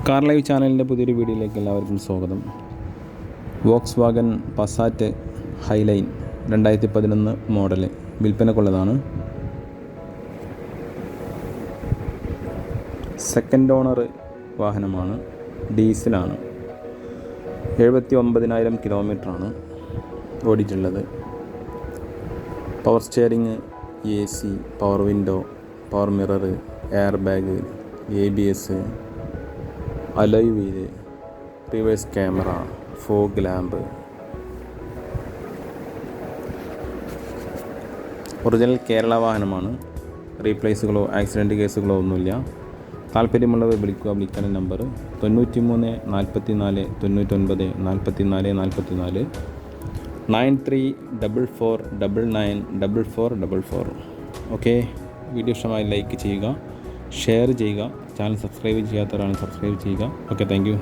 Car live ചാനലിൻ്റെ പുതിയൊരു വീഡിയോയിലേക്ക് എല്ലാവർക്കും സ്വാഗതം. VolksWagen Passat HighLine 2011 മോഡൽ വിൽപ്പനക്കുള്ളതാണ്. സെക്കൻഡ് ഓണർ വാഹനമാണ്. ഡീസലാണ്. 79,000 കിലോമീറ്ററാണ് ഓടിയിട്ടുള്ളത്. Power steering, AC, power window, power mirror, air bag, ABS, alloy wheel, reverse camera, fog lamp. Original Kerala വാഹനമാണ്. റീപ്ലേസുകളോ ആക്സിഡൻറ്റ് കേസുകളോ ഒന്നുമില്ല. താല്പര്യമുള്ളവർ വിളിക്കേണ്ട നമ്പർ 93 44 99 44 44 9344994444. ഓക്കെ, വീഡിയോ ഇഷ്ടമായി ലൈക്ക് ചെയ്യുക, ഷെയർ ചെയ്യുക, ചാനൽ സബ്സ്ക്രൈബ് ചെയ്യാത്തവരാണ് സബ്സ്ക്രൈബ് ചെയ്യുക. Okay, thank U.